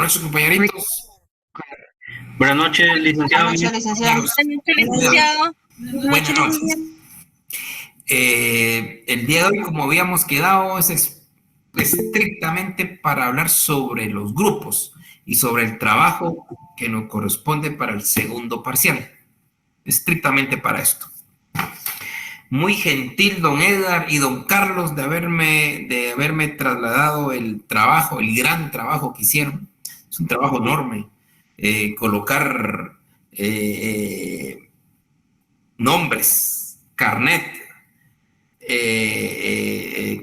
noches, compañeritos. Buenas noches, licenciado. Buenas noches, licenciado. Buenas noches. El día de hoy, como habíamos quedado, es estrictamente para hablar sobre los grupos y sobre el trabajo que nos corresponde para el segundo parcial. Estrictamente para esto. Muy gentil don Edgar y don Carlos de haberme trasladado el trabajo, el gran trabajo que hicieron. Es un trabajo enorme. Colocar nombres, carnet,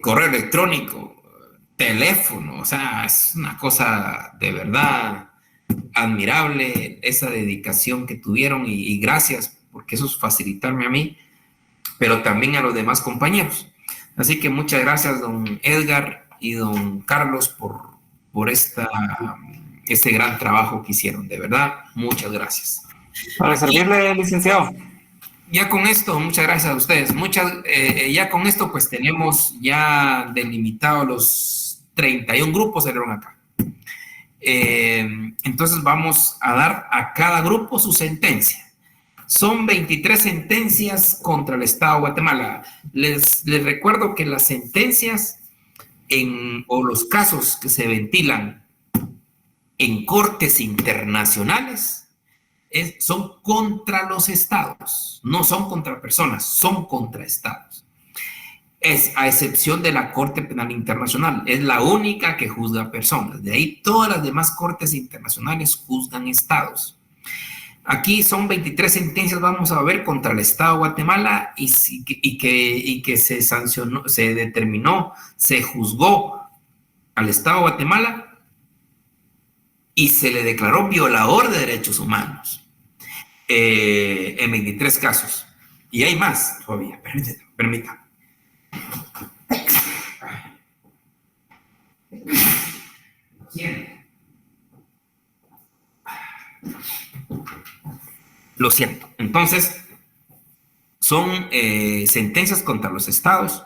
correo electrónico, teléfono, o sea, es una cosa de verdad admirable esa dedicación que tuvieron y gracias, porque eso es facilitarme a mí, pero también a los demás compañeros. Así que muchas gracias, don Edgar y don Carlos, por este gran trabajo que hicieron. De verdad, muchas gracias. Para servirle, licenciado. Ya con esto, muchas gracias a ustedes. Ya con esto, pues tenemos ya delimitados los 31 grupos, salieron acá. Entonces vamos a dar a cada grupo su sentencia. Son 23 sentencias contra el Estado de Guatemala. Les recuerdo que las sentencias o los casos que se ventilan en cortes internacionales son contra los estados, no son contra personas, son contra estados. Es a excepción de la Corte Penal Internacional, es la única que juzga personas. De ahí todas las demás cortes internacionales juzgan estados. Aquí son 23 sentencias, vamos a ver, contra el Estado de Guatemala y que se sancionó, se determinó, se juzgó al Estado de Guatemala y se le declaró violador de derechos humanos en 23 casos. Y hay más todavía, permítame. Lo siento. Entonces, son sentencias contra los estados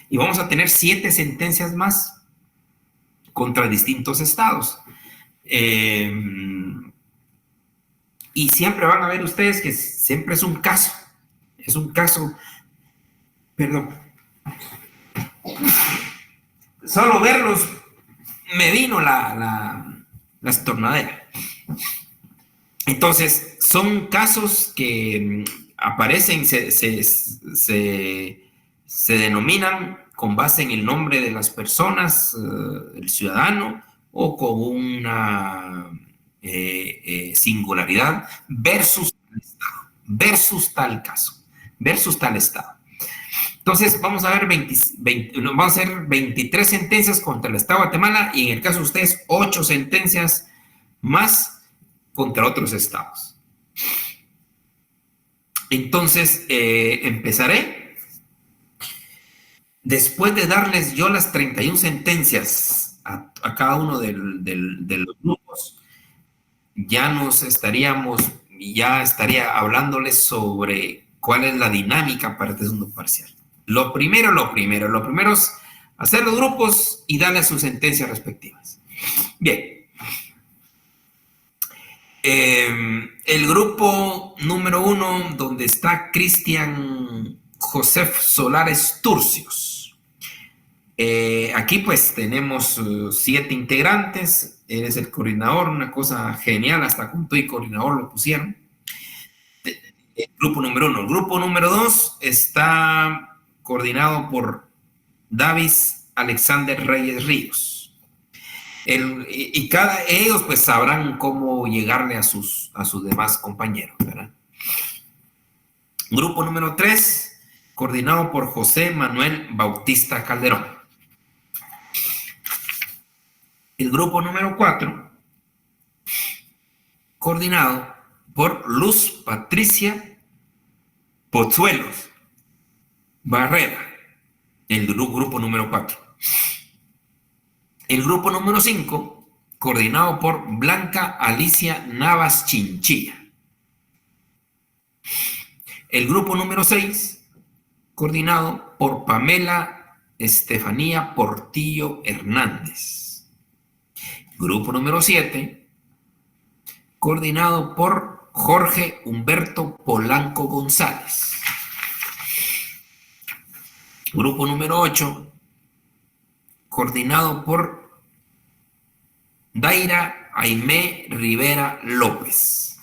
y vamos a tener 7 sentencias más contra distintos estados. Y siempre van a ver ustedes que siempre es un caso, perdón. Solo verlos me vino la estornadera. Entonces, son casos que aparecen, se denominan con base en el nombre de las personas, el ciudadano, o con una singularidad versus tal caso, versus tal estado. Entonces, vamos a ver 23 sentencias contra el Estado de Guatemala y en el caso de ustedes, 8 sentencias más contra otros estados. Entonces, empezaré. Después de darles yo las 31 sentencias a cada uno de los grupos, ya estaría hablándoles sobre cuál es la dinámica para este segundo parcial. Lo primero es hacer los grupos y darles sus sentencias respectivas. Bien. El grupo número 1, donde está Cristian Josef Solares Turcios. Aquí pues tenemos 7 integrantes. Él es el coordinador, una cosa genial, hasta con todo y coordinador lo pusieron. El grupo número 1. El grupo número 2 está coordinado por Davis Alexander Reyes Ríos. Ellos pues sabrán cómo llegarle a sus demás compañeros, ¿verdad? Grupo número 3, coordinado por José Manuel Bautista Calderón. El grupo número 4, coordinado por Luz Patricia Pozuelos Barrera. El grupo número 4. El grupo número 5, coordinado por Blanca Alicia Navas Chinchilla. El grupo número 6, coordinado por Pamela Estefanía Portillo Hernández. Grupo número 7, coordinado por Jorge Humberto Polanco González. Grupo número 8, coordinado por Daira Aimé Rivera López.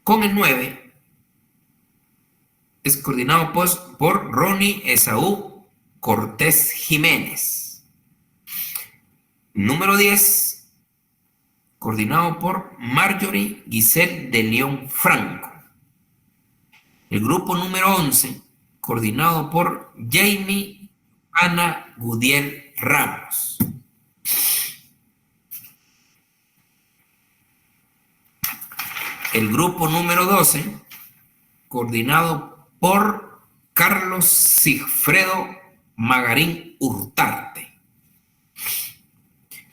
Con el 9, es coordinado pues, por Ronnie Esaú Cortés Jiménez. Número 10, coordinado por Marjorie Giselle de León Franco. El grupo número 11, coordinado por Jamie Ana Gudiel Ramos. El grupo número 12, coordinado por Carlos Sigfredo Magarín Hurtarte.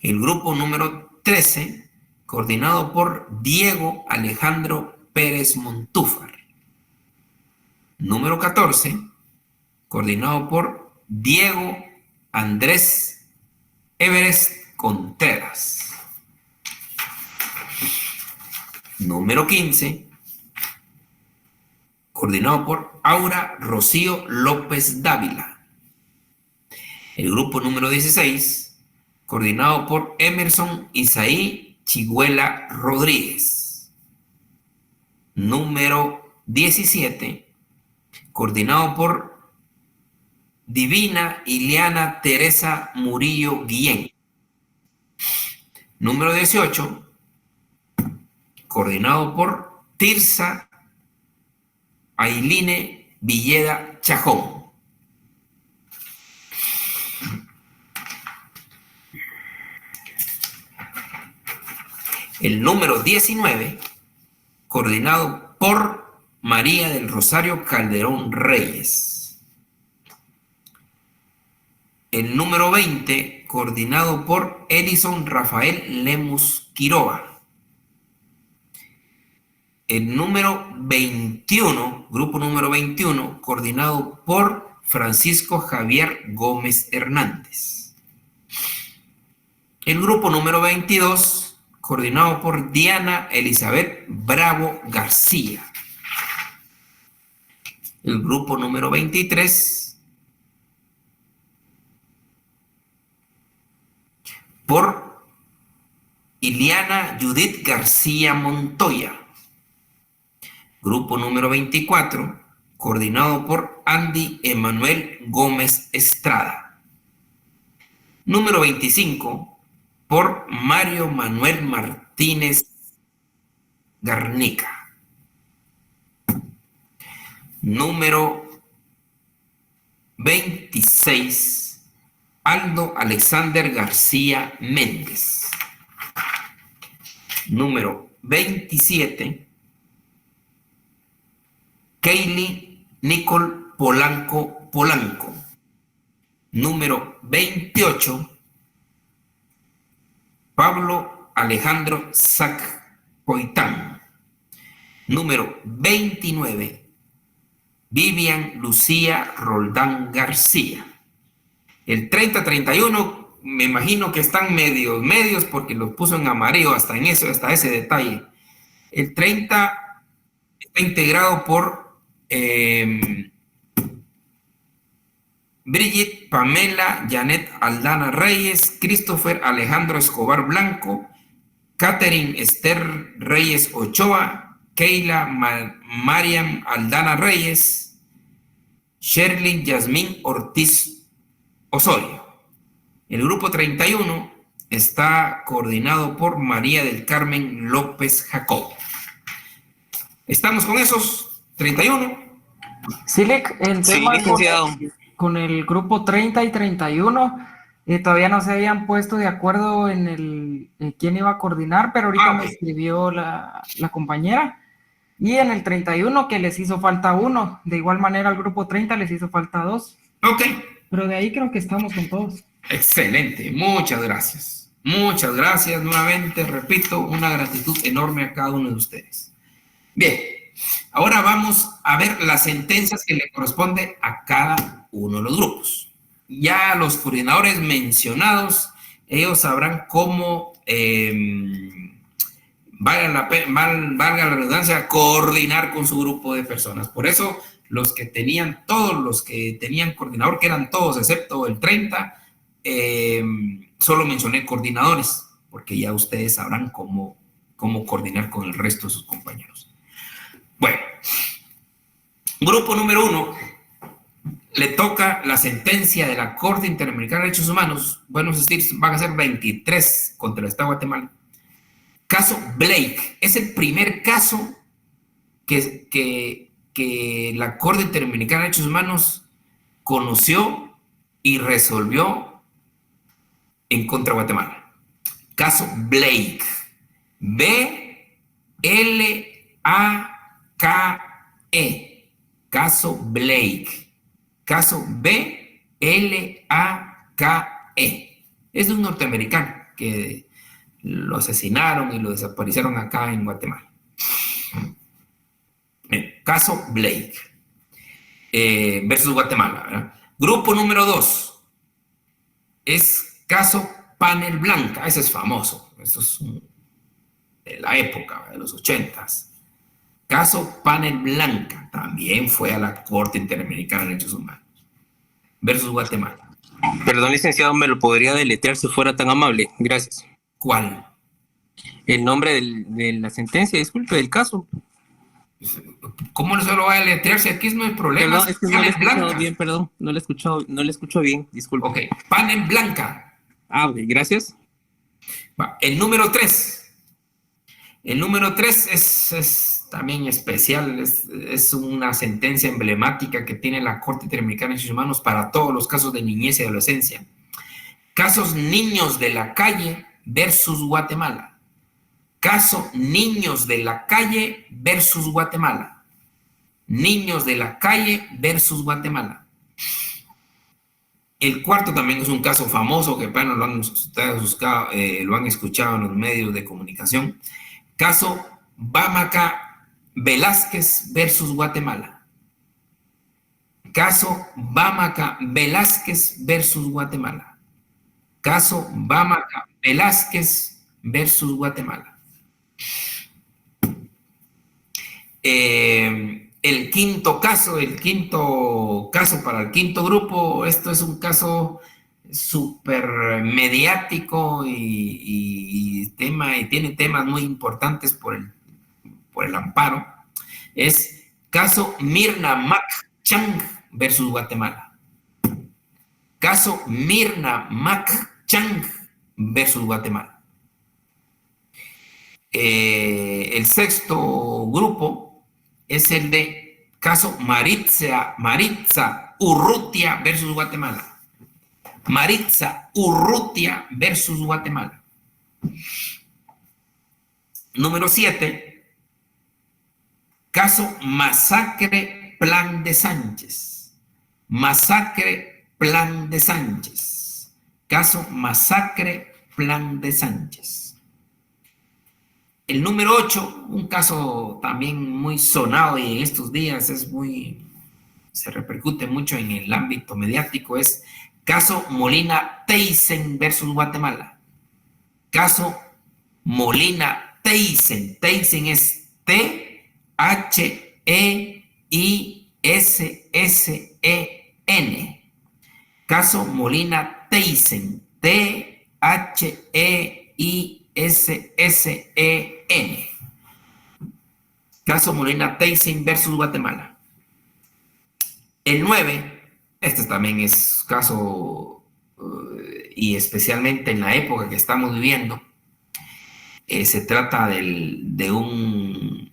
El grupo número 13, coordinado por Diego Alejandro Pérez Montúfar. Número 14, coordinado por Diego Andrés Everest Contreras. Número 15, coordinado por Aura Rocío López Dávila. El grupo número 16, coordinado por Emerson Isaí Chigüela Rodríguez. Número 17, coordinado por Divina Ileana Teresa Murillo Guillén. Número 18, coordinado por Tirsa Ailine Villeda Chajón. El número 19, coordinado por María del Rosario Calderón Reyes. El número 20, coordinado por Edison Rafael Lemus Quiroga. El número 21, grupo número 21, coordinado por Francisco Javier Gómez Hernández. El grupo número 22, coordinado por Diana Elizabeth Bravo García. El grupo número 23, por Iliana Judith García Montoya. Grupo número 24, coordinado por Andy Emanuel Gómez Estrada. Número 25, por Mario Manuel Martínez Garnica. Número 26, Aldo Alexander García Méndez. Número 27, Kaylee Nicole Polanco. Número 28, Pablo Alejandro Sac-Poitán. Número 29, Vivian Lucía Roldán García. El 30-31, me imagino que están medios, porque los puso en amarillo hasta ese detalle. El 30 está integrado por Brigitte Pamela Janet Aldana Reyes, Christopher Alejandro Escobar Blanco, Catherine Esther Reyes Ochoa, Keila Mariam Aldana Reyes, Sherlyn Yasmín Ortiz Osorio. El grupo 31 está coordinado por María del Carmen López Jacob. ¿Estamos con esos 31? Silic, el tema con el grupo 30 y 31, todavía no se habían puesto de acuerdo en quién iba a coordinar, pero ahorita me escribió la compañera. Y en el 31 que les hizo falta uno. De igual manera al grupo 30 les hizo falta 2. Ok. Pero de ahí creo que estamos con todos. Excelente, muchas gracias. Muchas gracias nuevamente, repito, una gratitud enorme a cada uno de ustedes. Bien, ahora vamos a ver las sentencias que le corresponde a cada uno de los grupos. Ya los coordinadores mencionados ellos sabrán cómo, valga la redundancia, coordinar con su grupo de personas. Por eso, todos los que tenían coordinador, que eran todos excepto el 30, solo mencioné coordinadores, porque ya ustedes sabrán cómo coordinar con el resto de sus compañeros. Bueno, grupo número 1, le toca la sentencia de la Corte Interamericana de Derechos Humanos. Buenos Aires van a ser 23 contra el Estado de Guatemala. Caso Blake, es el primer caso que la Corte Interamericana de Derechos Humanos conoció y resolvió en contra de Guatemala. Caso Blake, B-L-A-K-E, caso Blake, caso B-L-A-K-E. Es de un norteamericano que lo asesinaron y lo desaparecieron acá en Guatemala. Caso Blake versus Guatemala, ¿verdad? Grupo número 2 es caso Panel Blanca. Ese es famoso. Eso es de la época, de los 80s. Caso Panel Blanca también fue a la Corte Interamericana de Derechos Humanos versus Guatemala. Perdón, licenciado, ¿me lo podría deletrear si fuera tan amable? Gracias. ¿Cuál? El nombre de la sentencia, disculpe, del caso. ¿Cómo no se lo va a deletrear si aquí no hay problema? Perdón, es que no le he escuchado bien, perdón. No le he escuchado bien, disculpe. Ok, Panel Blanca. Ah, ok, gracias. El número 3. El número 3 es también especial, es una sentencia emblemática que tiene la Corte Interamericana de Derechos Humanos para todos los casos de niñez y adolescencia. Casos Niños de la Calle versus Guatemala. Caso Niños de la Calle versus Guatemala. Niños de la Calle versus Guatemala. El cuarto también es un caso famoso que apenas lo han escuchado en los medios de comunicación. Caso Bamaca Velázquez versus Guatemala. Caso Bamaca Velázquez versus Guatemala. Caso Bamaca Velázquez versus Guatemala. El quinto caso para el quinto grupo, esto es un caso súper mediático y tiene temas muy importantes por el amparo. Es caso Mirna Mac Chang versus Guatemala. Caso Mirna Mac Chang versus Guatemala. El sexto grupo es el de caso Maritza Urrutia versus Guatemala. Maritza Urrutia versus Guatemala. Número 7, caso Masacre Plan de Sánchez. Masacre Plan de Sánchez. Caso Masacre Plan de Sánchez. El número 8, un caso también muy sonado y en estos días se repercute mucho en el ámbito mediático, es caso Molina Teyssen versus Guatemala. Caso Molina Teyssen. Teyssen es T-H-E-I-S-S-E-N. Caso Molina Teyssen. T-H-E-I-S-S-E-N. Caso Molina Teyssen versus Guatemala. El 9, este también es caso, y especialmente en la época que estamos viviendo, se trata de un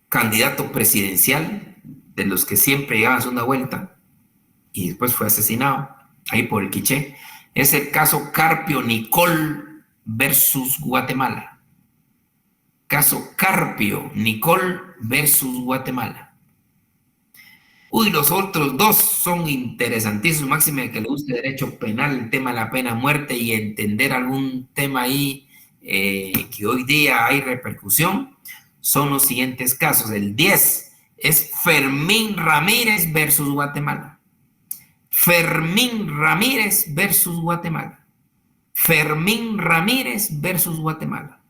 candidato presidencial, de los que siempre llegaba a segunda vuelta, y después fue asesinado, ahí por el Quiché. Es el caso Carpio Nicole versus Guatemala. Caso Carpio Nicole versus Guatemala. Uy, los otros dos son interesantísimos, máxime que le guste derecho penal, el tema de la pena de muerte y entender algún tema ahí que hoy día hay repercusión, son los siguientes casos. El 10 es Fermín Ramírez versus Guatemala. Fermín Ramírez versus Guatemala. Fermín Ramírez versus Guatemala.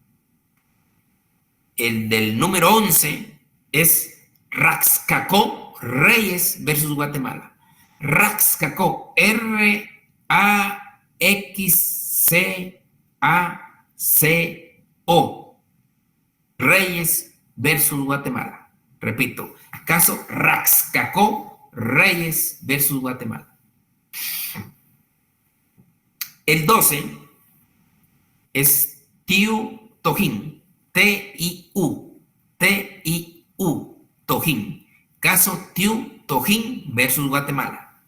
El del número 11 es Raxcacó Reyes versus Guatemala. Raxcacó, R-A-X-C-A-C-O. Reyes versus Guatemala. Repito, caso Raxcacó Reyes versus Guatemala. El 12 es Tiu Tojín, T-I-U, Tojín. Caso Tiu Tojín versus Guatemala.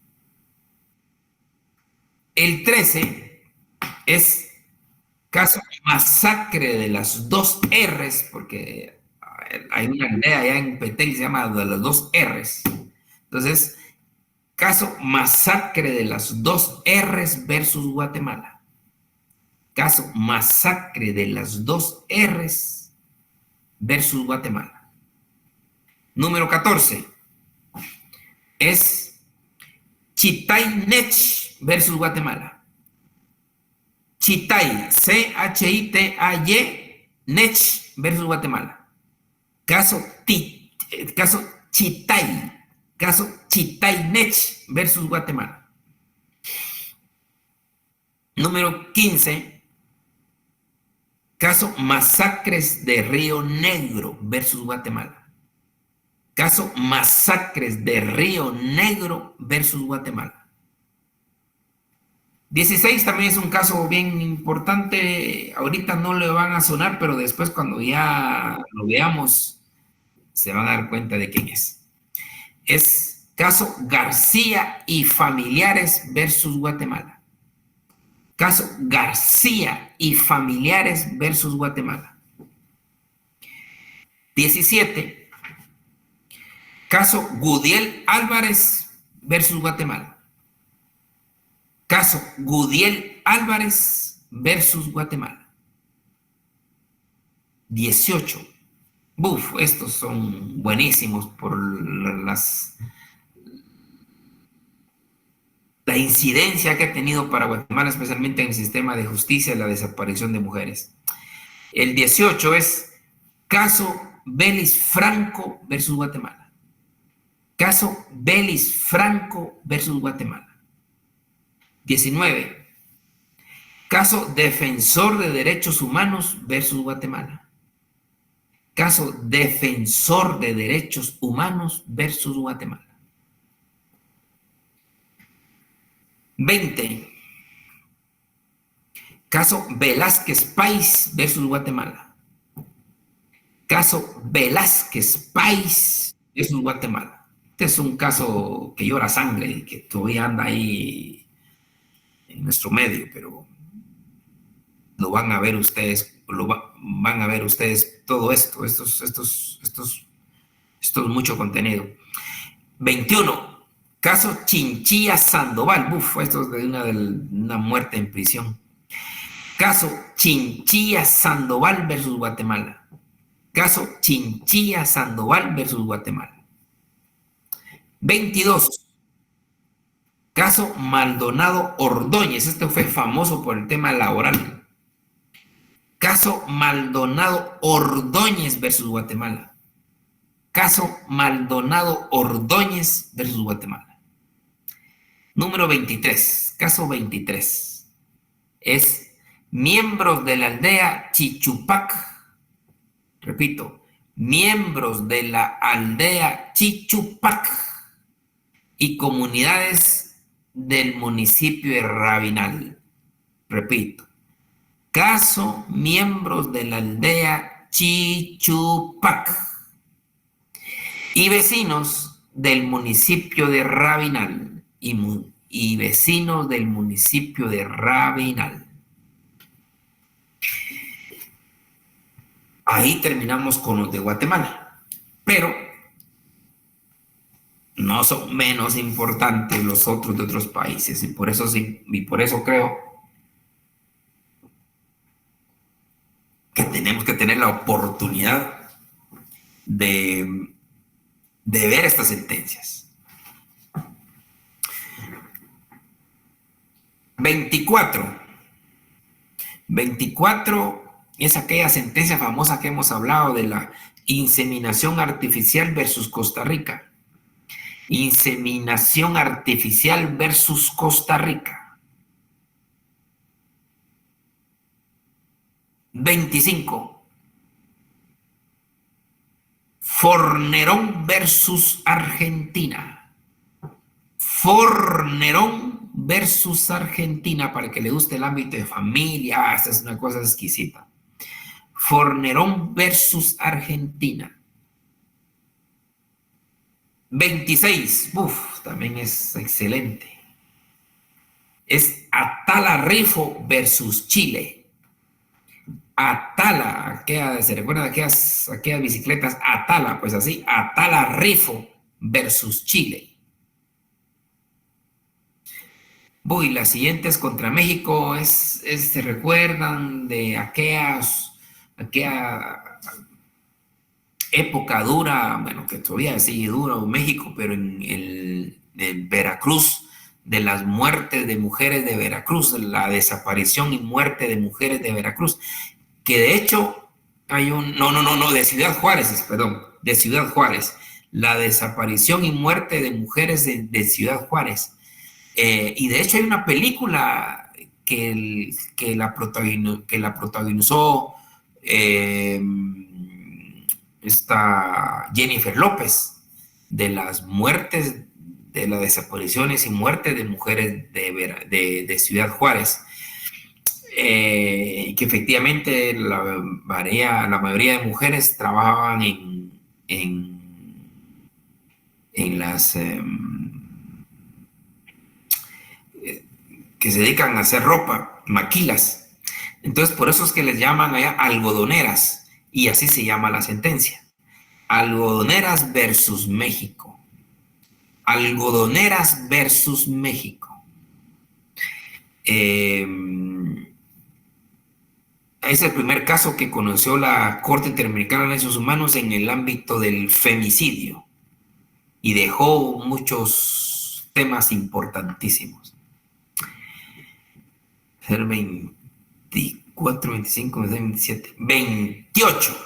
El 13 es caso Masacre de las dos R's, porque hay una aldea allá en Petén que se llama de las dos R's. Entonces, caso Masacre de las dos R's versus Guatemala. Caso Masacre de las dos R's versus Guatemala. Número 14 es Chitay Nech versus Guatemala. Chitay, C-H-I-T-A-Y, Nech versus Guatemala. Caso Chitay. Caso Chitay Nech versus Guatemala. Número 15. Caso Masacres de Río Negro versus Guatemala. Caso Masacres de Río Negro versus Guatemala. 16 también es un caso bien importante. Ahorita no le van a sonar, pero después cuando ya lo veamos se van a dar cuenta de quién es. Es caso García y familiares versus Guatemala. Caso García y familiares versus Guatemala. 17. Caso Gudiel Álvarez versus Guatemala. Caso Gudiel Álvarez versus Guatemala. 18. Estos son buenísimos por la incidencia que ha tenido para Guatemala, especialmente en el sistema de justicia y la desaparición de mujeres. El 18 es caso Belis Franco versus Guatemala. Caso Belis Franco versus Guatemala. 19. Caso Defensor de Derechos Humanos versus Guatemala. Caso Defensor de Derechos Humanos versus Guatemala. 20. Caso Velázquez Pais versus Guatemala. Caso Velázquez Pais versus Guatemala. Este es un caso que llora sangre y que todavía anda ahí en nuestro medio, pero lo van a ver ustedes, van a ver ustedes todo esto, estos mucho contenido. 21. Caso Chinchilla Sandoval. Esto es de una muerte en prisión. Caso Chinchilla Sandoval versus Guatemala. Caso Chinchilla Sandoval versus Guatemala. 22. Caso Maldonado Ordóñez. Este fue famoso por el tema laboral. Caso Maldonado Ordóñez versus Guatemala. Caso Maldonado Ordóñez versus Guatemala. Número 23. Caso 23. Es miembros de la aldea Chichupac. Repito, miembros de la aldea Chichupac y comunidades del municipio de Rabinal. Repito, caso miembros de la aldea Chichupac y vecinos del municipio de Rabinal y vecinos del municipio de Rabinal. Ahí terminamos con los de Guatemala, pero no son menos importantes los otros de otros países, y por eso creo que tenemos que tener la oportunidad de ver estas sentencias. 24. 24 es aquella sentencia famosa que hemos hablado de la inseminación artificial versus Costa Rica. Inseminación artificial versus Costa Rica. 25. Fornerón versus Argentina. Fornerón versus Argentina, para que le guste el ámbito de familia. Esta es una cosa exquisita. Fornerón versus Argentina. 26. También es excelente. Es Atala Rifo versus Chile. Atala, ¿se recuerdan aquellas bicicletas Atala? Pues así, Atala Rifo versus Chile. La siguiente es contra México. ¿Se recuerdan de aquella época dura? Bueno, que todavía sigue dura en México, pero en Veracruz, de las muertes de mujeres de Veracruz, la desaparición y muerte de mujeres de Veracruz, que de hecho hay de Ciudad Juárez, perdón, de Ciudad Juárez, la desaparición y muerte de mujeres de Ciudad Juárez. Y de hecho hay una película que la protagonizó esta Jennifer López, de las muertes, de las desapariciones y muertes de mujeres de Ciudad Juárez. Que efectivamente la mayoría de mujeres trabajaban en las que se dedican a hacer ropa, maquilas. Entonces, por eso es que les llaman allá algodoneras, y así se llama la sentencia. Algodoneras versus México. Algodoneras versus México. Es el primer caso que conoció la Corte Interamericana de Derechos Humanos en el ámbito del femicidio y dejó muchos temas importantísimos. 24, 25, 27, 28.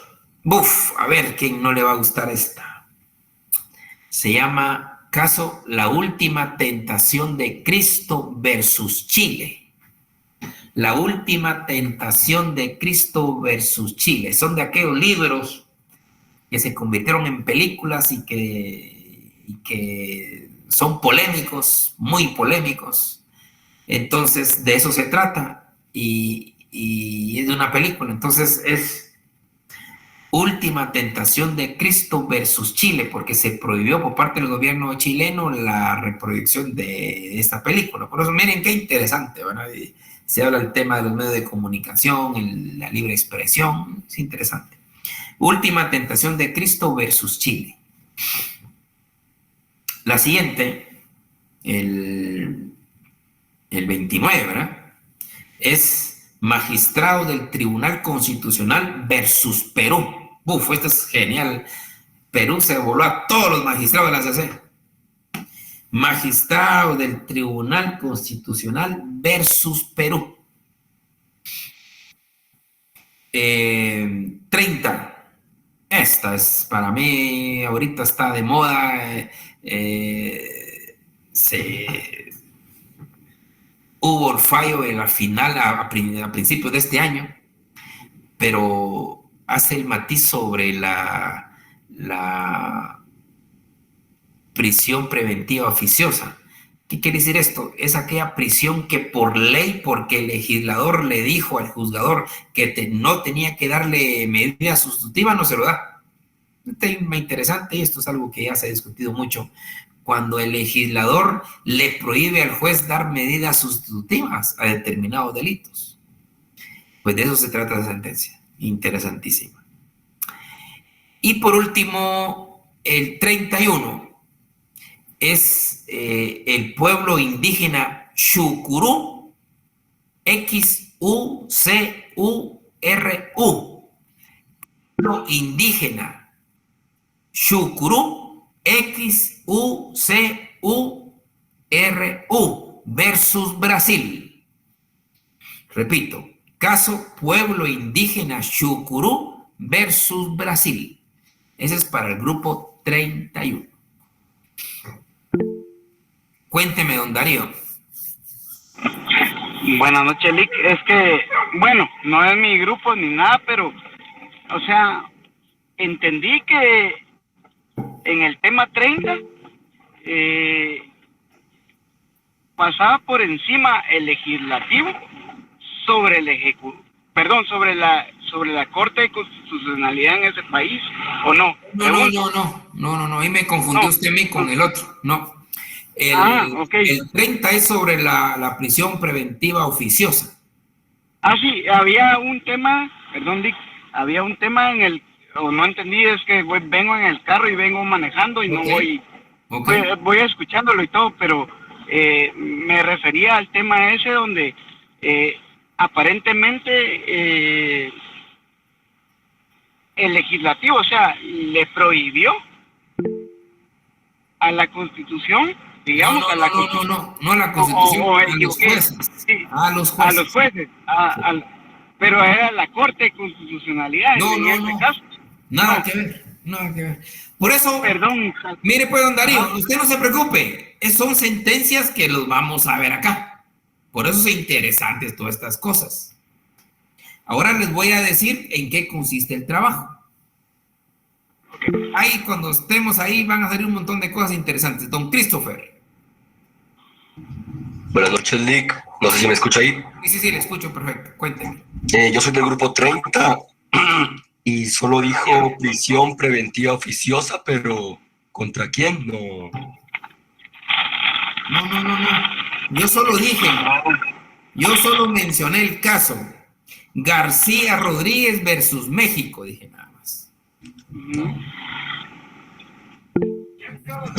A ver quién no le va a gustar esta. Se llama caso La Última Tentación de Cristo versus Chile. La Última Tentación de Cristo versus Chile. Son de aquellos libros que se convirtieron en películas y que son polémicos, muy polémicos. Entonces, de eso se trata. Y es de una película. Entonces, es Última Tentación de Cristo versus Chile, porque se prohibió por parte del gobierno chileno la reproducción de esta película. Por eso, miren qué interesante, ¿verdad? Se habla del tema de los medios de comunicación, la libre expresión, es interesante. Última Tentación de Cristo versus Chile. La siguiente, el 29, ¿verdad? Es Magistrado del Tribunal Constitucional versus Perú. Esto es genial. Perú se voló a todos los magistrados de la CC. Magistrado del Tribunal Constitucional versus Perú. 30. Esta es, para mí, ahorita está de moda. Hubo el fallo en la final a principios de este año, pero hace el matiz sobre la prisión preventiva oficiosa. ¿Qué quiere decir esto? Es aquella prisión que por ley, porque el legislador le dijo al juzgador que no tenía que darle medida sustitutiva, no se lo da. Un tema interesante, y esto es algo que ya se ha discutido mucho. Cuando el legislador le prohíbe al juez dar medidas sustitutivas a determinados delitos. Pues de eso se trata la sentencia. Interesantísima. Y por último, el 31 es el pueblo indígena Xucurú, Xucuru. Pueblo indígena Xucurú, Xucuru versus Brasil. Repito, caso Pueblo Indígena Chucurú versus Brasil. Ese es para el grupo 31. Cuénteme, don Darío. Buenas noches, Lick. Es que, bueno, no es mi grupo ni nada, pero, o sea, entendí que en el tema 30 pasaba por encima el legislativo sobre el ejecutivo, perdón, sobre la Corte de Constitucionalidad en ese país, ¿o no? No, ahí me confundió usted a mí con el otro, no. Okay. El 30 es sobre la prisión preventiva oficiosa. Sí, había un tema, perdón, Dick, había un tema en el, o no entendí, es que vengo en el carro y vengo manejando y Okay. no voy escuchándolo y todo, pero me refería al tema ese donde aparentemente el legislativo, o sea, le prohibió a la Constitución, digamos, No a la Constitución, o a los jueces. sí, A los jueces. A los jueces, pero era la Corte de Constitucionalidad en este caso. Nada que ver. Por eso, perdón. Mire pues, don Darío, usted no se preocupe, son sentencias que los vamos a ver acá. Por eso son interesantes todas estas cosas. Ahora les voy a decir en qué consiste el trabajo. Ahí, cuando estemos ahí, van a salir un montón de cosas interesantes. Don Christopher. Buenas noches, Lick. No sé si me escucha ahí. Sí, le escucho perfecto. Cuénteme. Yo soy del grupo 30 y solo dijo prisión preventiva oficiosa, pero ¿contra quién? No. Yo solo mencioné el caso García Rodríguez versus México, dije nada más.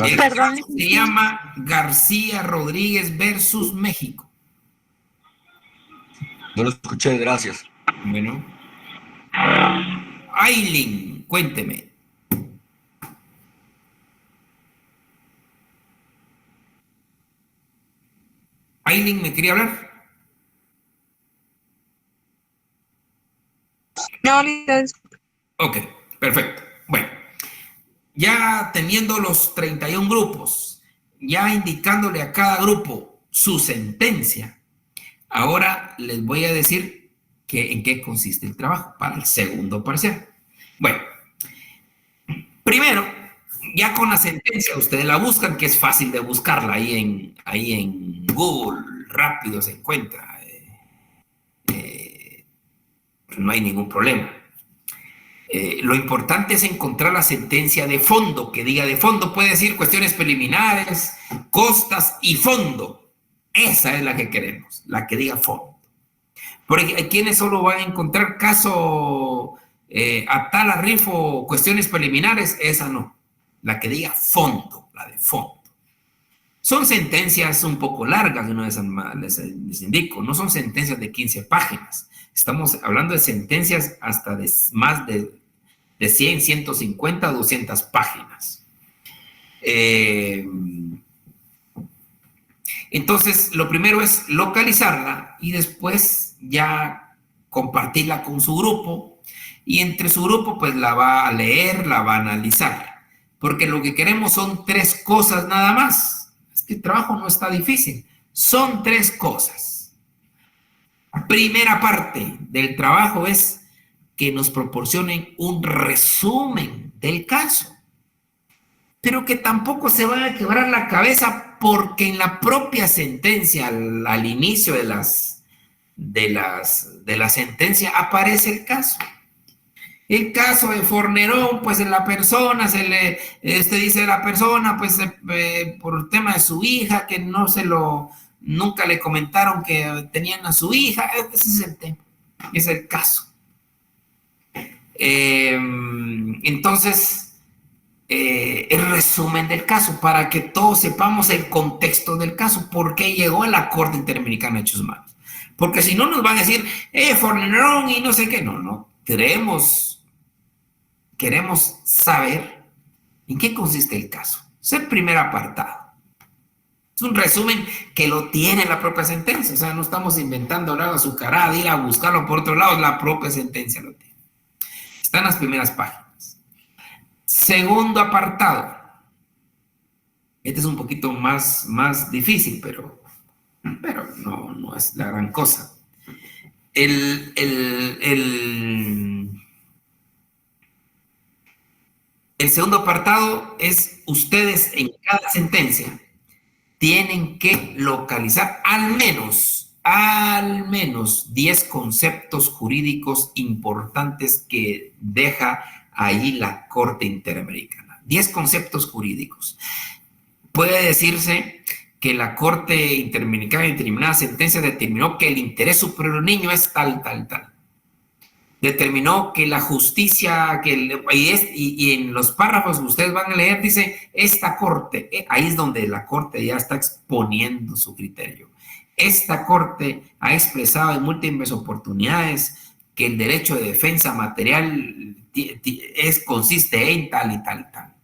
El caso se llama García Rodríguez versus México. No lo escuché, gracias. Bueno. Aileen, cuénteme. Aileen, ¿me quería hablar? No, ahorita. Ok, perfecto. Bueno, ya teniendo los 31 grupos, ya indicándole a cada grupo su sentencia, ahora les voy a decir en qué consiste el trabajo para el segundo parcial. Bueno, primero, ya con la sentencia, ustedes la buscan, que es fácil de buscarla ahí en Google, rápido se encuentra. No hay ningún problema. Lo importante es encontrar la sentencia de fondo, que diga de fondo, puede decir cuestiones preliminares, costas y fondo. Esa es la que queremos, la que diga fondo. Porque hay quienes solo van a encontrar caso Atala Rifo, cuestiones preliminares, esa no. La que diga fondo, la de fondo. Son sentencias un poco largas, una vez les indico, no son sentencias de 15 páginas. Estamos hablando de sentencias hasta de más de 100, 150, 200 páginas. Entonces, lo primero es localizarla y después ya compartirla con su grupo, y entre su grupo pues la va a leer, la va a analizar, porque lo que queremos son 3 cosas nada más. Este trabajo no está difícil, son 3 cosas. Primera parte del trabajo es que nos proporcionen un resumen del caso, pero que tampoco se van a quebrar la cabeza, porque en la propia sentencia, al inicio de la sentencia, aparece el caso. El caso de Fornerón, pues en la persona dice la persona, pues por el tema de su hija, que nunca le comentaron que tenían a su hija. Ese es el tema, es el caso. Entonces, el resumen del caso, para que todos sepamos el contexto del caso, por qué llegó a la Corte Interamericana de Derechos Humanos. Porque si no nos van a decir, Fornerón y no sé qué. No. Queremos saber en qué consiste el caso. Es el primer apartado. Es un resumen que lo tiene la propia sentencia. O sea, no estamos inventando nada azucarado, ir a buscarlo por otro lado, la propia sentencia lo tiene. Está en las primeras páginas. Segundo apartado. Este es un poquito más difícil, pero no es la gran cosa. El segundo apartado es: ustedes en cada sentencia tienen que localizar al menos 10 conceptos jurídicos importantes que deja ahí la Corte Interamericana. 10 conceptos jurídicos. Puede decirse que la Corte Interamericana en determinada sentencia determinó que el interés superior del niño es tal. Determinó que la justicia, y en los párrafos que ustedes van a leer, dice, esta Corte, ahí es donde la Corte ya está exponiendo su criterio. Esta Corte ha expresado en múltiples oportunidades que el derecho de defensa material consiste en tal y tal.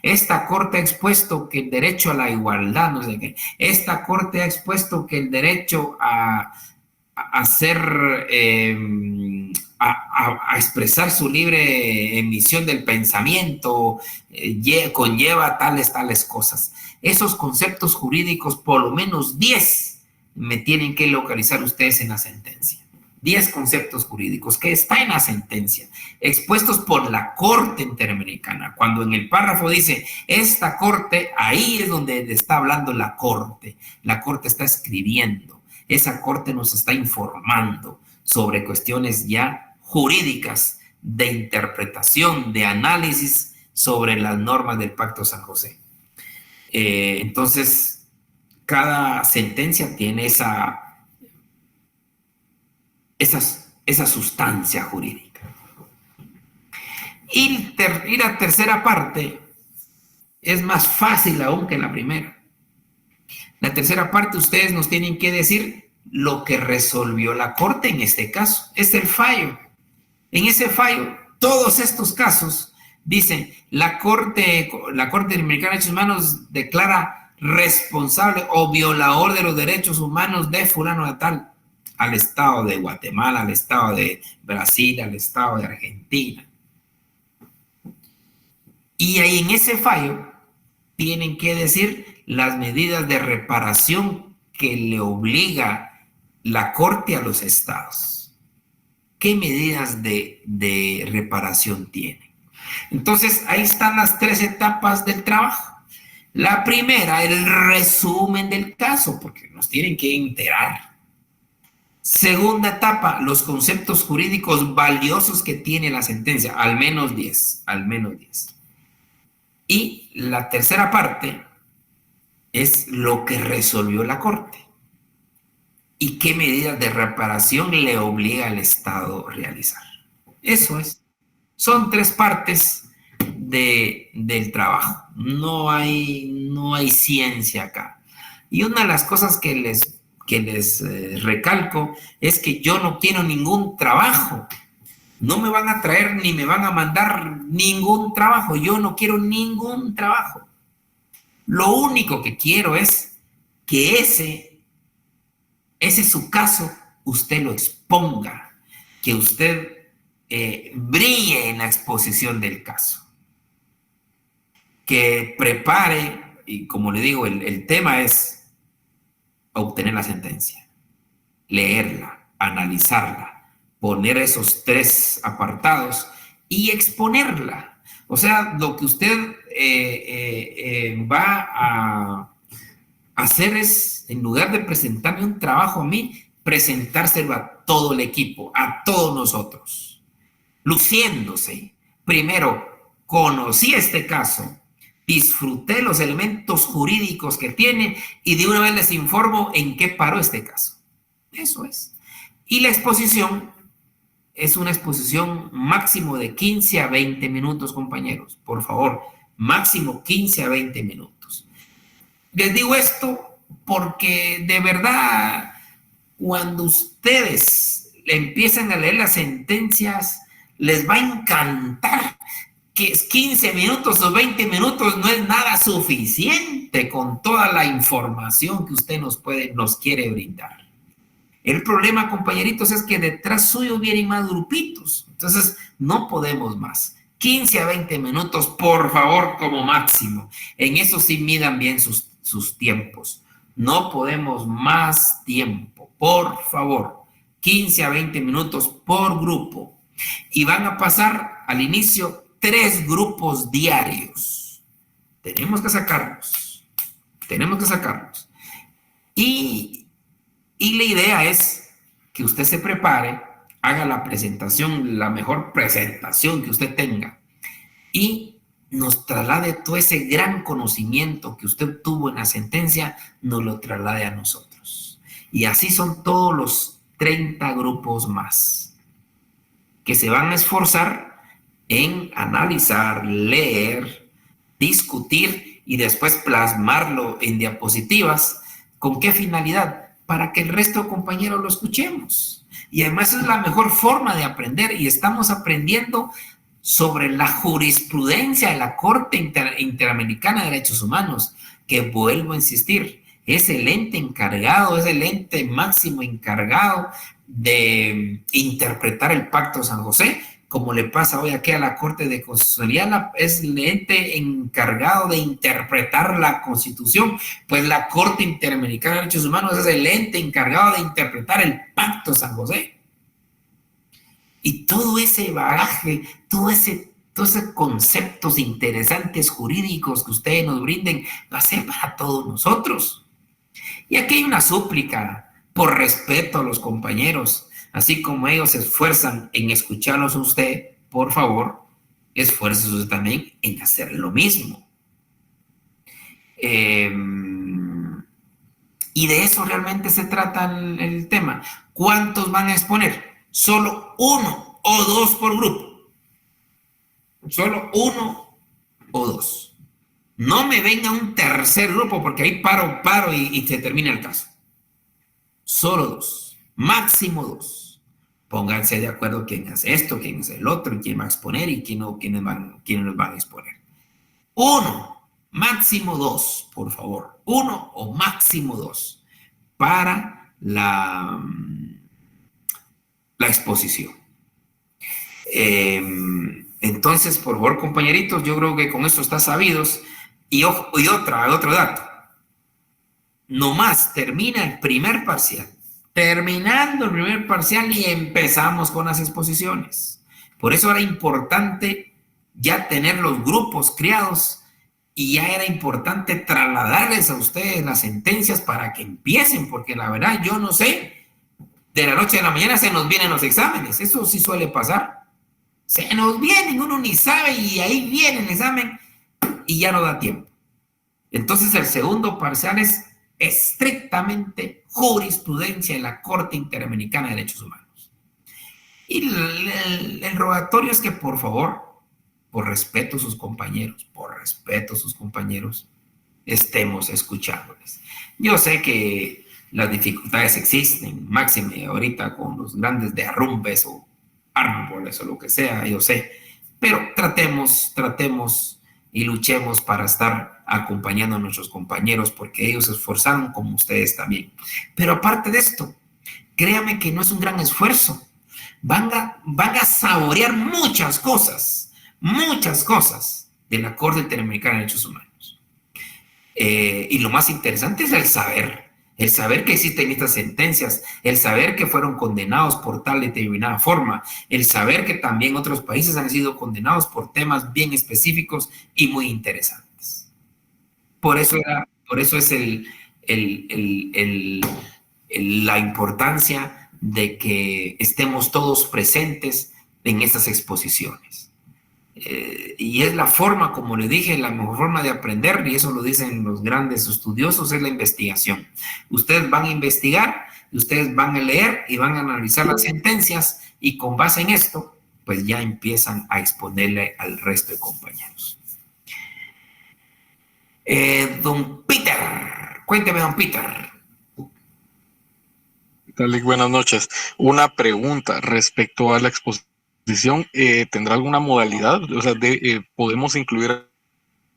Esta Corte ha expuesto que el derecho a la igualdad, no sé qué. Esta Corte ha expuesto que el derecho a expresar su libre emisión del pensamiento conlleva tales cosas. Esos conceptos jurídicos, por lo menos 10, me tienen que localizar ustedes en la sentencia. 10 conceptos jurídicos que está en la sentencia, expuestos por la Corte Interamericana. Cuando en el párrafo dice, esta Corte, ahí es donde está hablando la Corte. La Corte está escribiendo. Esa Corte nos está informando sobre cuestiones ya jurídicas, de interpretación, de análisis sobre las normas del Pacto San José. Entonces, cada sentencia tiene esa sustancia jurídica. Y la tercera parte es más fácil aún que la primera. La tercera parte, ustedes nos tienen que decir lo que resolvió la Corte en este caso. Es el fallo. En ese fallo, todos estos casos dicen, la Corte Interamericana de Derechos Humanos declara responsable o violador de los derechos humanos de fulano de tal, al Estado de Guatemala, al Estado de Brasil, al Estado de Argentina. Y ahí en ese fallo tienen que decir las medidas de reparación que le obliga la Corte a los estados. ¿Qué medidas de reparación tiene? Entonces, ahí están las 3 etapas del trabajo. La primera, el resumen del caso, porque nos tienen que enterar. Segunda etapa, los conceptos jurídicos valiosos que tiene la sentencia, al menos 10. Y la tercera parte es lo que resolvió la Corte y qué medidas de reparación le obliga al Estado a realizar. Eso es. Son 3 partes del trabajo. No hay ciencia acá. Y una de las cosas que les recalco es que yo no quiero ningún trabajo. No me van a traer ni me van a mandar ningún trabajo. Yo no quiero ningún trabajo. Lo único que quiero es que ese su caso, usted lo exponga, que usted brille en la exposición del caso, que prepare, y como le digo, el tema es obtener la sentencia, leerla, analizarla, poner esos 3 apartados y exponerla. O sea, lo que usted va a hacer es, en lugar de presentarme un trabajo a mí, presentárselo a todo el equipo, a todos nosotros, luciéndose. Primero, conocí este caso, disfruté los elementos jurídicos que tiene y de una vez les informo en qué paró este caso. Eso es. Y la exposición es una exposición máximo de 15 a 20 minutos, compañeros. Por favor, máximo 15 a 20 minutos. Les digo esto porque de verdad, cuando ustedes empiezan a leer las sentencias, les va a encantar que 15 minutos o 20 minutos no es nada suficiente con toda la información que usted nos quiere brindar. El problema, compañeritos, es que detrás suyo vienen más grupitos. Entonces, no podemos más. 15 a 20 minutos, por favor, como máximo. En eso sí midan bien sus tiempos. No podemos más tiempo, por favor. 15 a 20 minutos por grupo. Y van a pasar al inicio 3 grupos diarios. Tenemos que sacarlos. Y la idea es que usted se prepare, haga la presentación, la mejor presentación que usted tenga y nos traslade todo ese gran conocimiento que usted tuvo en la sentencia, nos lo traslade a nosotros. Y así son todos los 30 grupos más que se van a esforzar en analizar, leer, discutir y después plasmarlo en diapositivas. ¿Con qué finalidad? Para que el resto de compañeros lo escuchemos. Y además es la mejor forma de aprender y estamos aprendiendo sobre la jurisprudencia de la Corte Interamericana de Derechos Humanos, que vuelvo a insistir, es el ente encargado, es el ente máximo encargado de interpretar el Pacto de San José, como le pasa hoy aquí a la Corte de Constitucionalidad, es el ente encargado de interpretar la Constitución, pues la Corte Interamericana de Derechos Humanos es el ente encargado de interpretar el Pacto de San José. Y todo ese bagaje, todos esos conceptos interesantes jurídicos que ustedes nos brinden, va a ser para todos nosotros. Y aquí hay una súplica, por respeto a los compañeros, así como ellos se esfuerzan en escucharlos a usted, por favor, esfuércese usted también en hacer lo mismo. Y de eso realmente se trata el tema. ¿Cuántos van a exponer? Solo 1 o 2 por grupo. Solo 1 o 2. No me venga un tercer grupo porque ahí paro y se termina el caso. Solo 2. Máximo 2. Pónganse de acuerdo quién hace esto, quién hace el otro, quién va a exponer y quiénes nos van a exponer. 1, máximo 2, por favor. 1 o máximo 2 para la exposición. Entonces, por favor, compañeritos, yo creo que con esto está sabidos. Y otro dato. Nomás termina el primer parcial. Terminando el primer parcial y empezamos con las exposiciones. Por eso era importante ya tener los grupos creados y ya era importante trasladarles a ustedes las sentencias para que empiecen, porque la verdad yo no sé, de la noche a la mañana se nos vienen los exámenes, eso sí suele pasar. Se nos vienen, uno ni sabe y ahí viene el examen y ya no da tiempo. Entonces el segundo parcial es estrictamente jurisprudencia de la Corte Interamericana de Derechos Humanos. Y el rogatorio es que, por favor, por respeto a sus compañeros, estemos escuchándoles. Yo sé que las dificultades existen, máxime ahorita con los grandes derrumbes o árboles o lo que sea, yo sé, pero tratemos y luchemos para estar acompañando a nuestros compañeros porque ellos se esforzaron como ustedes también. Pero aparte de esto, créame que no es un gran esfuerzo. Van a saborear muchas cosas de la Corte Interamericana de Derechos Humanos. Y lo más interesante es el saber que existen estas sentencias, el saber que fueron condenados por tal determinada forma, el saber que también otros países han sido condenados por temas bien específicos y muy interesantes. Por eso es la importancia de que estemos todos presentes en estas exposiciones. Y es la forma, como le dije, la mejor forma de aprender, y eso lo dicen los grandes estudiosos, es la investigación. Ustedes van a investigar, ustedes van a leer y van a analizar las sentencias, y con base en esto, pues ya empiezan a exponerle al resto de compañeros. Don Peter, cuénteme, don Peter. Buenas noches. Una pregunta respecto a la exposición exposición tendrá alguna modalidad, o sea, podemos incluir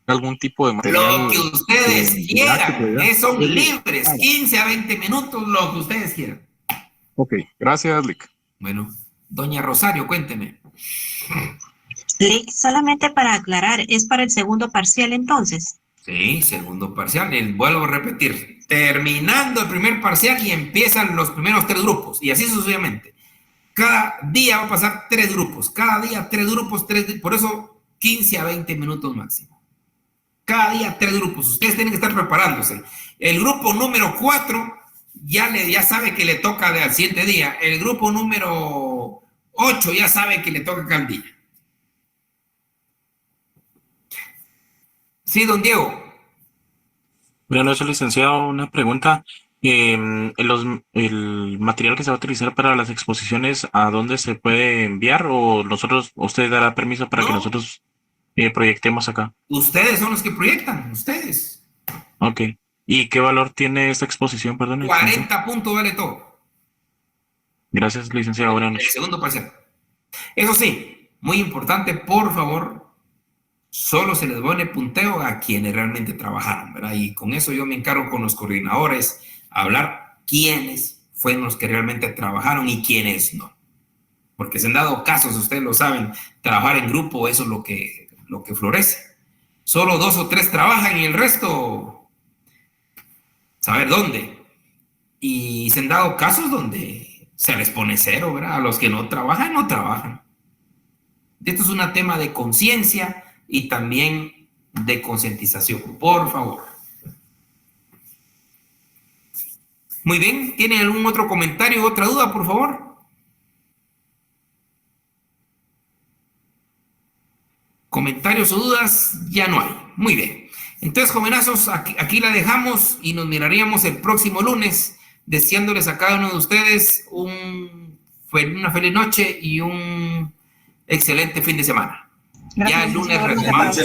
algún tipo de material. Lo que ustedes quieran, son libres, 15 a 20 minutos, lo que ustedes quieran. Ok, gracias, Lick. Bueno, doña Rosario, cuénteme. Lick, solamente para aclarar, ¿es para el segundo parcial entonces? Sí, segundo parcial, vuelvo a repetir, terminando el primer parcial y empiezan los primeros 3 grupos, y así sucesivamente. Cada día va a pasar 3 grupos, cada día 3 grupos, por eso 15 a 20 minutos máximo. Cada día 3 grupos, ustedes tienen que estar preparándose. El grupo número 4 ya sabe que le toca al siguiente día. El grupo número 8 ya sabe que le toca cada día. Sí, don Diego. Buenas noches, licenciado. Una pregunta. El material que se va a utilizar para las exposiciones, ¿a dónde se puede enviar? ¿O usted dará permiso para que nosotros proyectemos acá? Ustedes son los que proyectan, ustedes. Ok. ¿Y qué valor tiene esta exposición, perdón? 40 puntos vale todo. Gracias, licenciado. Buenas noches. El segundo parcial. Eso sí, muy importante, por favor, solo se les pone punteo a quienes realmente trabajaron, ¿verdad? Y con eso yo me encargo con los coordinadores a hablar quiénes fueron los que realmente trabajaron y quiénes no. Porque se han dado casos, ustedes lo saben, trabajar en grupo, eso es lo que florece. Solo 2 o 3 trabajan y el resto, saber dónde. Y se han dado casos donde se les pone 0, ¿verdad? A los que no trabajan, no trabajan. Esto es un tema de conciencia y también de concientización, por favor. Muy bien, ¿tienen algún otro comentario o otra duda, por favor? Comentarios o dudas, ya no hay. Muy bien. Entonces, jovenazos, aquí la dejamos y nos miraríamos el próximo lunes, deseándoles a cada uno de ustedes una feliz noche y un excelente fin de semana. Gracias, ya el lunes retomamos.